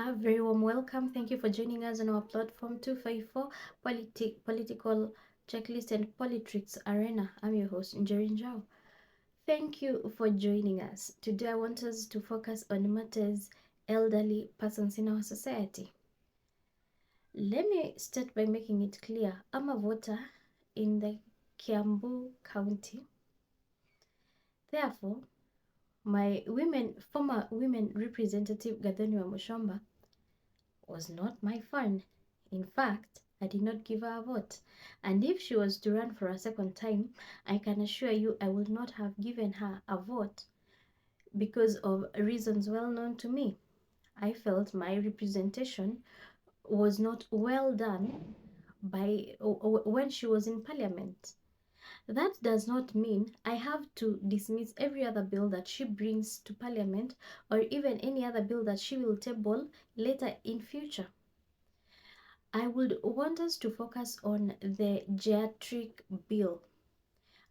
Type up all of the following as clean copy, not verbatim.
A very warm welcome. Thank you for joining us on our platform 254 Political Checklist and Politics Arena. I'm your host, Njeri Njau. Thank you for joining us. Today I want us to focus on matters elderly persons in our society. Let me start by making it clear. I'm a voter in the Kiambu County. Therefore, my former women representative Gathoni Wamuchomba was not my friend. In fact, I did not give her a vote. And if she was to run for a second time, I can assure you I would not have given her a vote because of reasons well known to me. I felt my representation was not well done when she was in parliament. That does not mean I have to dismiss every other bill that she brings to parliament or even any other bill that she will table later in future. I would want us to focus on the geriatric bill,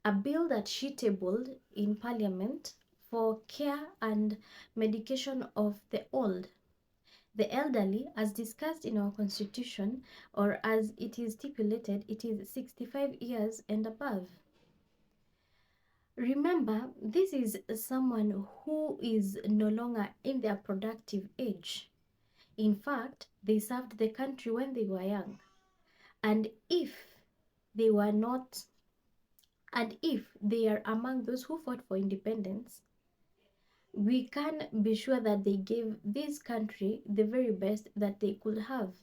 a bill that she tabled in parliament for care and medication of the old. The elderly, as discussed in our constitution, or as it is stipulated, it is 65 years and above. Remember, this is someone who is no longer in their productive age. In fact, they served the country when they were young. And if they are among those who fought for independence, we can be sure that they gave this country the very best that they could have.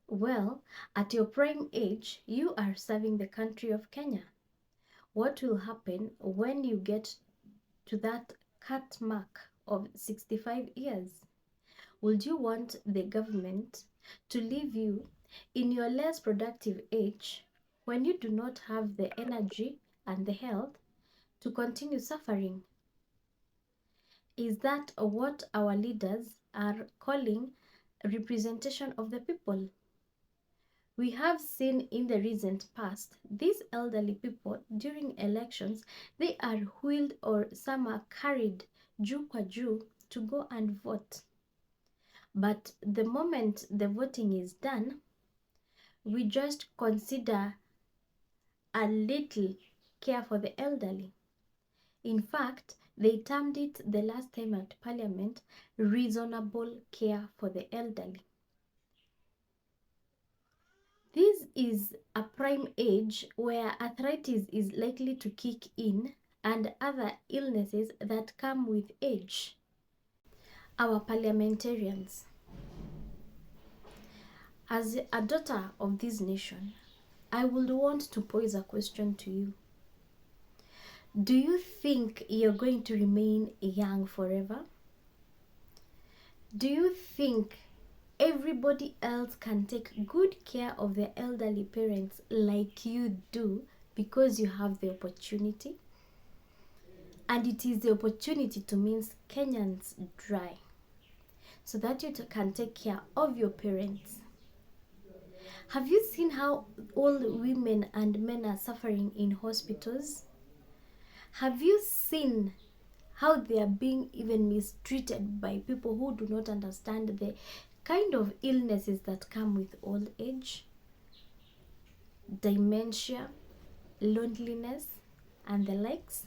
Well, at your prime age, you are serving the country of Kenya. What will happen when you get to that cut mark of 65 years? Would you want the government to leave you in your less productive age when you do not have the energy and the health to continue suffering? Is that what our leaders are calling representation of the people? We have seen in the recent past, these elderly people during elections, they are wheeled or some are carried juu kwa juu to go and vote. But the moment the voting is done, we just consider a little care for the elderly. In fact, they termed it the last time at parliament, reasonable care for the elderly. This is a prime age where arthritis is likely to kick in and other illnesses that come with age. Our parliamentarians. As a daughter of this nation, I would want to pose a question to you. Do you think you're going to remain young forever? Do you think everybody else can take good care of their elderly parents like you do because you have the opportunity? And it is the opportunity to mince Kenyans dry so that you can take care of your parents. Have you seen how old women and men are suffering in hospitals? Have you seen how they are being even mistreated by people who do not understand the kind of illnesses that come with old age? Dementia, loneliness, and the likes.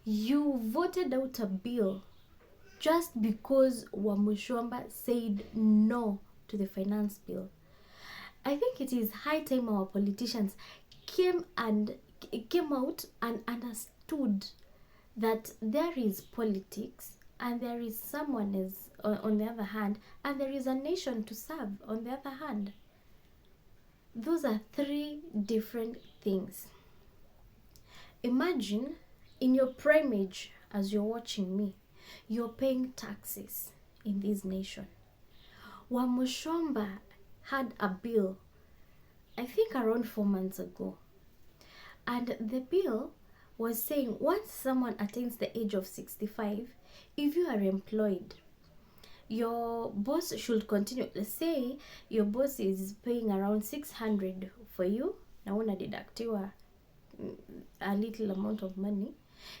You voted out a bill just because Wamuchomba said no to the finance bill. I think it is high time our politicians came out and understood that there is politics and there is someone is on the other hand, and there is a nation to serve on the other hand. Those are three different things. Imagine in your prime age, as you're watching me, you're paying taxes in this nation. Wamuchomba had a bill, I think around 4 months ago. And the bill was saying once someone attains the age of 65, if you are employed, your boss should continue. Let's say your boss is paying around 600 for you, na unadidaktiwa a little amount of money.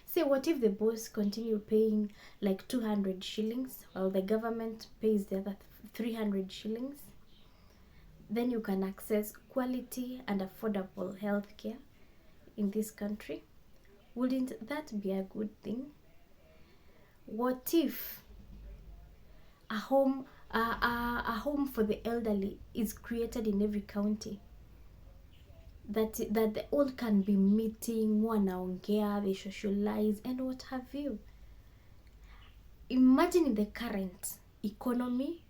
Say, what if the boss continue paying like 200 shillings while the government pays the other 300 shillings? Then you can access quality and affordable healthcare in this country. Wouldn't that be a good thing? What if a home for the elderly is created in every county, that they all can be meeting, wanaongea, they socialize and what have you? Imagine in the current economy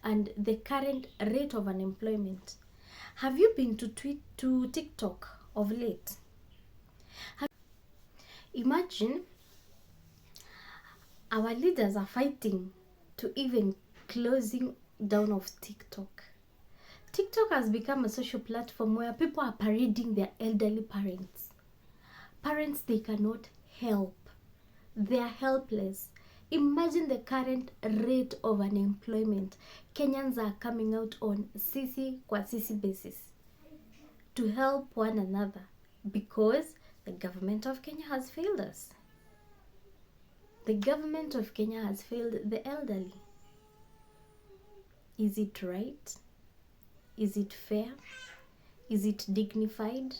and the current rate of unemployment. Have you been to TikTok of late? Imagine our leaders are fighting to even closing down of TikTok. TikTok has become a social platform where people are parading their elderly parents. Parents they cannot help. They are helpless. Imagine the current rate of unemployment. Kenyans are coming out on sisi kwa sisi basis to help one another because the government of Kenya has failed us. The government of Kenya has failed the elderly. Is it right? Is it fair? Is it dignified?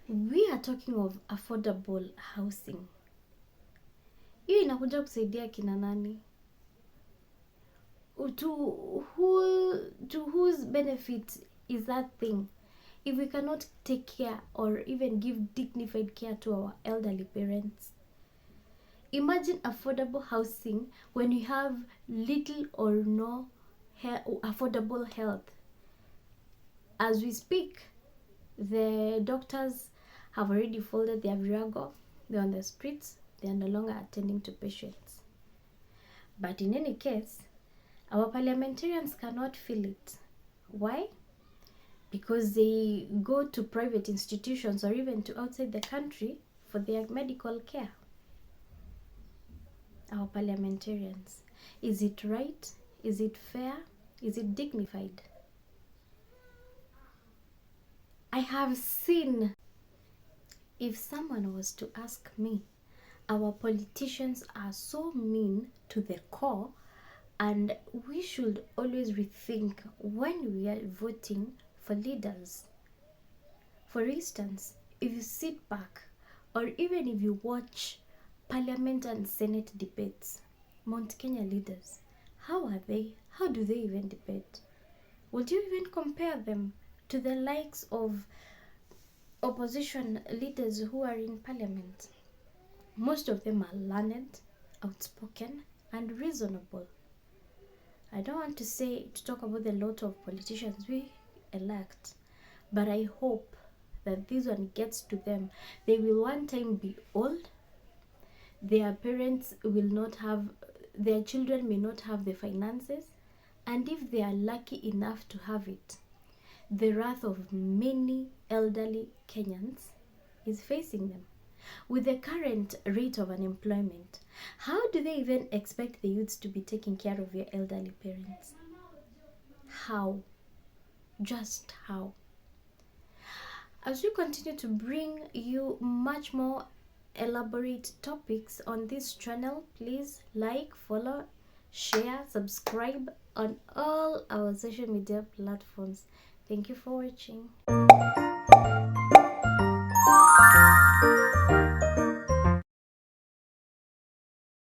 We are talking of affordable housing. Hiyo inakuja kusaidia kina nani? To whose benefit is that thing? If we cannot take care or even give dignified care to our elderly parents. Imagine affordable housing when you have little or no affordable health. As we speak, the doctors have already folded their virago. They're on the streets. They are no longer attending to patients. But in any case, our parliamentarians cannot feel it. Why? Because they go to private institutions or even to outside the country for their medical care. Our parliamentarians. Is it right? Is it fair? Is it dignified? I have seen, if someone was to ask me, our politicians are so mean to the core, and we should always rethink when we are voting for leaders. For instance, if you sit back or even if you watch Parliament and Senate debates, Mount Kenya leaders, how are they? How do they even debate? Would you even compare them to the likes of opposition leaders who are in Parliament? Most of them are learned, outspoken, and reasonable. I don't want to talk about the lot of politicians we elect, but I hope that this one gets to them. They will one time be old. Their parents will not have, their children may not have the finances, and if they are lucky enough to have it, the wrath of many elderly Kenyans is facing them. With the current rate of unemployment, how do they even expect the youths to be taking care of your elderly parents? How? Just how? As we continue to bring you much more elaborate topics on this channel, please like, follow, share, subscribe on all our social media platforms. Thank you for watching.